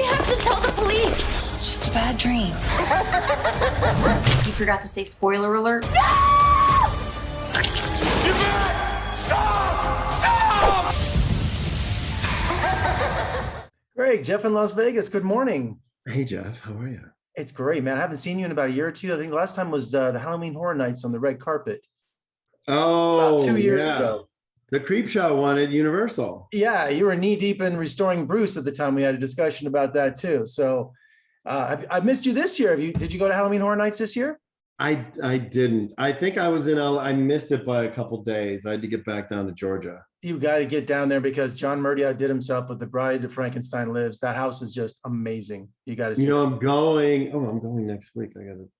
We have to tell the police. It's just a bad dream. You forgot to say spoiler alert. No! Stop! Greg, Jeff in Las Vegas, good morning. Hey, Jeff, how are you? It's great, man. I haven't seen you in about a year or two. I think the last time was the Halloween Horror Nights on the red carpet. Oh, about 2 years ago. The Creepshow one at Universal. Yeah, you were knee deep in Restoring Bruce at the time. We had a discussion about that too. So I missed you this year. Did you go to Halloween Horror Nights this year? I didn't. I think I was in I missed it by a couple days. I had to get back down to Georgia. You got to get down there because John Murdy outdid himself with The Bride of Frankenstein Lives. That house is just amazing. You got to see. I'm going next week.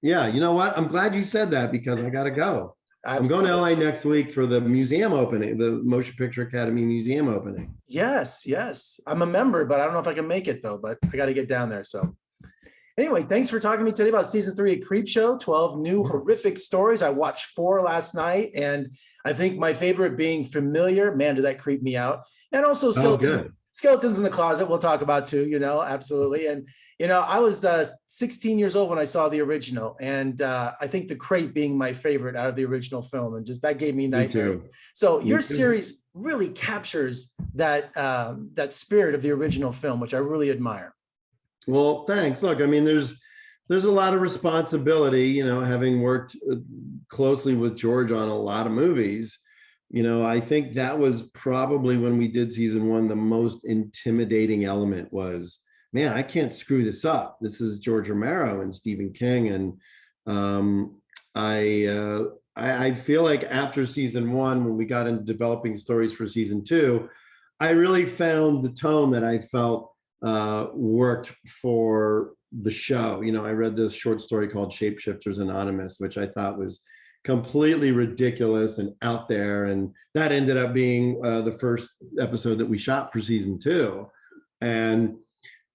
Yeah, you know what? I'm glad you said that because I got to go. Absolutely. I'm going to LA next week for the museum opening, the Motion Picture Academy museum opening. Yes. I'm a member, but I don't know if I can make it though, but I got to get down there. So anyway, thanks for talking to me today about season 3 of Creepshow, 12 new horrific stories. I watched 4 last night, and I think my favorite being Familiar. Man, did that creep me out. And also Skeletons in the Closet, we'll talk about too, absolutely. And, I was 16 years old when I saw the original, and I think The Crate being my favorite out of the original film, and just that gave me nightmares. So your series really captures that spirit of the original film, which I really admire. Well, thanks. Look, I mean, there's a lot of responsibility, having worked closely with George on a lot of movies. I think that was probably when we did season 1, the most intimidating element was, man, I can't screw this up. This is George Romero and Stephen King. And I feel like after season 1, when we got into developing stories for season 2, I really found the tone that I felt worked for the show. I read this short story called Shapeshifters Anonymous, which I thought was completely ridiculous and out there. And that ended up being the first episode that we shot for season 2. And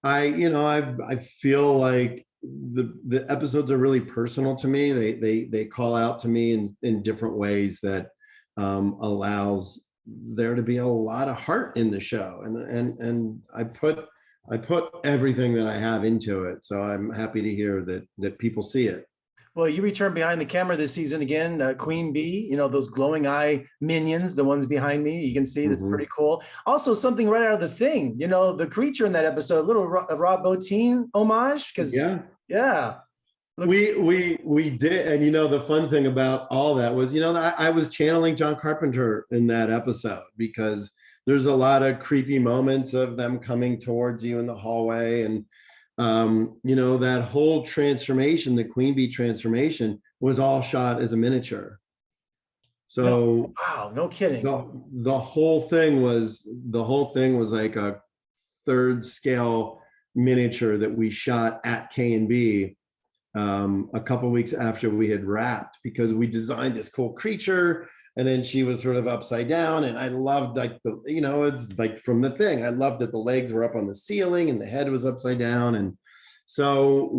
I feel like the episodes are really personal to me. They call out to me in different ways that allows there to be a lot of heart in the show. And I put everything that I have into it. So I'm happy to hear that people see it. Well, you return behind the camera this season again, Queen Bee, those glowing eye minions, the ones behind me, you can see that's pretty cool. Also something right out of The Thing, the creature in that episode, a little Rob Bottin homage, because yeah. We did. And, the fun thing about all that was, I was channeling John Carpenter in that episode because there's a lot of creepy moments of them coming towards you in the hallway. And, that whole transformation, the Queen Bee transformation, was all shot as a miniature. So wow, no kidding. The whole thing was like a 3rd scale miniature that we shot at K&B a couple of weeks after we had wrapped, because we designed this cool creature. And then she was sort of upside down, and I loved it's like from The Thing. I loved that the legs were up on the ceiling and the head was upside down, and so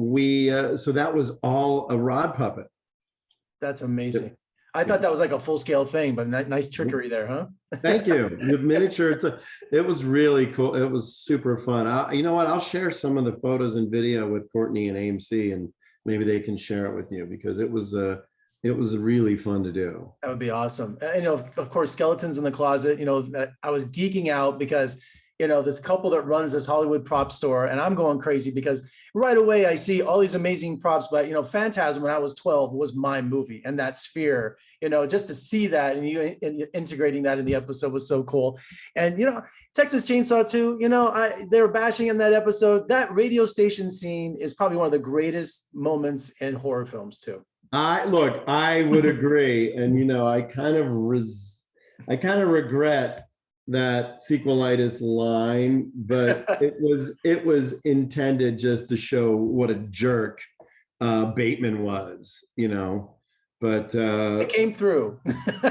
so that was all a rod puppet. That's amazing. I thought that was like a full scale thing, but nice trickery there, huh? Thank you. The miniature, it was really cool. It was super fun. You know what? I'll share some of the photos and video with Courtney and AMC, and maybe they can share it with you, because it was really fun to do. That would be awesome. Of course, Skeletons in the Closet, I was geeking out because, this couple that runs this Hollywood prop store, and I'm going crazy because right away I see all these amazing props, but, Phantasm when I was 12 was my movie, and that sphere, just to see that and you integrating that in the episode was so cool. And, Texas Chainsaw 2, they were bashing in that episode. That radio station scene is probably one of the greatest moments in horror films too. I would agree. And, I kind of regret that sequelitis line, but it was intended just to show what a jerk Bateman was, but it came through.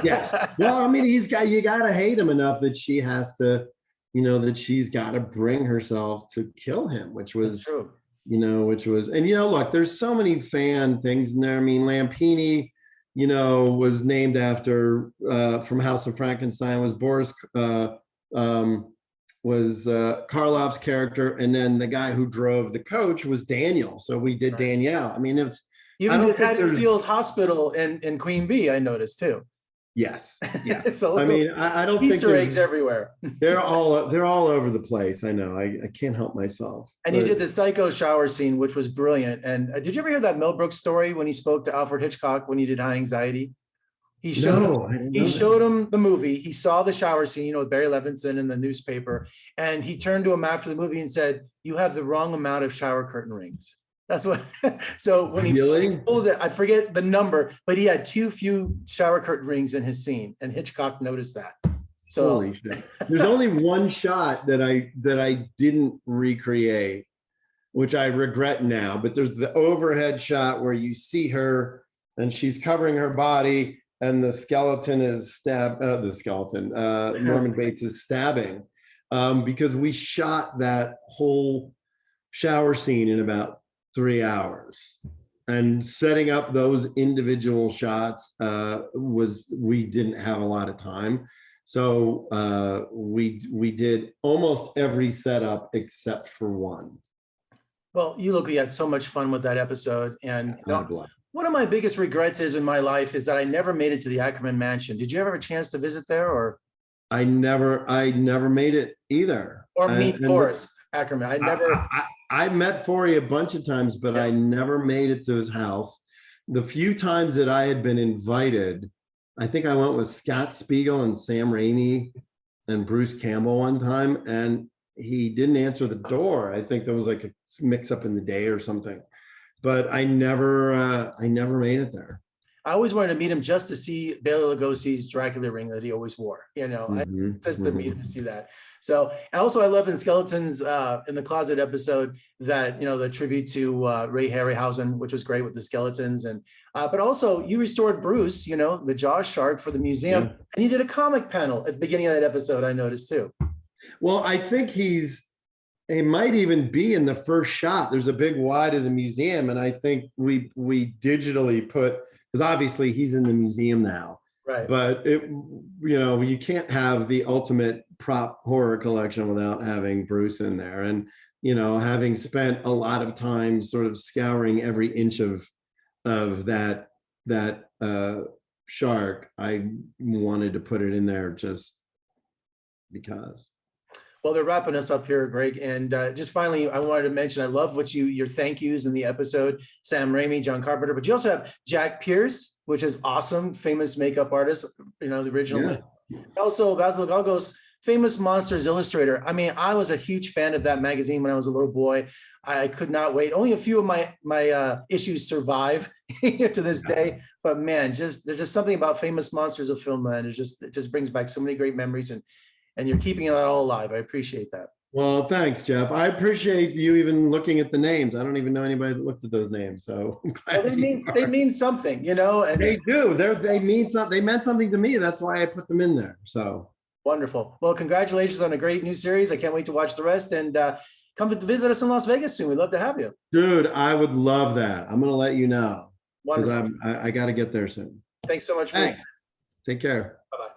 Yeah. Well, I mean, you gotta hate him enough that she has to, that she's got to bring herself to kill him, which was true. Look, there's so many fan things in there. I mean, Lampini, was named after, from House of Frankenstein, was Boris Karloff's character, and then the guy who drove the coach was Daniel. So we did Danielle. I mean, it's You I even don't did think there's- Haddonfield Hospital in Queen Bee, I noticed too. yes, yeah. So I mean, I don't think Easter there's- eggs everywhere. they're all over the place. I know. I can't help myself. And you But- did the psycho shower scene, which was brilliant. And did you ever hear that Mel Brooks story when he spoke to Alfred Hitchcock when he did High Anxiety? He showed No, him, I didn't he know that. showed him the movie. He saw the shower scene, you know, with Barry Levinson in the newspaper, and he turned to him after the movie and said, "You have the wrong amount of shower curtain rings." That's what. So when he Really? pulls it, I forget the number, but he had too few shower curtain rings in his scene, and Hitchcock noticed that. So Holy shit. There's only one shot that I didn't recreate, which I regret now, but there's the overhead shot where you see her and she's covering her body and the skeleton is Norman Bates is stabbing, because we shot that whole shower scene in about 3 hours. And setting up those individual shots we didn't have a lot of time. So we did almost every setup except for one. well, you look, you had so much fun with that episode. And you know, God bless. one of my biggest regrets is in my life is that I never made it to the Ackerman Mansion. Did you ever have a chance to visit there, or I never made it either. meet Forrest Ackerman? I never. I met Forey a bunch of times, but I never made it to his house. The few times that I had been invited, I think I went with Scott Spiegel and Sam Raimi and Bruce Campbell one time, and he didn't answer the door. I think there was like a mix up in the day or something, but I never made it there. I always wanted to meet him just to see Bela Lugosi's Dracula ring that he always wore. You know, just to meet him to see that. So, and also I love in Skeletons in the Closet episode that, you know, the tribute to Ray Harryhausen, which was great with the skeletons. And, but also you restored Bruce, you know, the Jaws shark for the museum. Yeah. And you did a comic panel at the beginning of that episode, I noticed too. Well, I think he might even be in the first shot. There's a big wide of the museum. And I think we digitally put, because obviously he's in the museum now. Right. But you can't have the ultimate prop horror collection without having Bruce in there. And, you know, having spent a lot of time sort of scouring every inch of that shark, I wanted to put it in there just because. Well, they're wrapping us up here, Greg. And just finally, I wanted to mention, I love your thank yous in the episode, Sam Raimi, John Carpenter, but you also have Jack Pierce, which is awesome, famous makeup artist, you know, the original. Yeah. Also, Basil Galgos, famous Monsters illustrator. I mean, I was a huge fan of that magazine when I was a little boy. I could not wait. Only a few of my issues survive to this day, but man, there's just something about famous monsters of film, man. It just brings back so many great memories, and you're keeping it all alive. I appreciate that. Well, thanks, Jeff. I appreciate you even looking at the names. I don't even know anybody that looked at those names. So they mean something, you know, and they do. They mean something. They meant something to me. That's why I put them in there. So wonderful. Well, congratulations on a great new series. I can't wait to watch the rest, and come to visit us in Las Vegas soon. We'd love to have you. Dude, I would love that. I'm going to let you know. Wonderful. I got to get there soon. Thanks so much. Thanks. Take care. Bye-bye.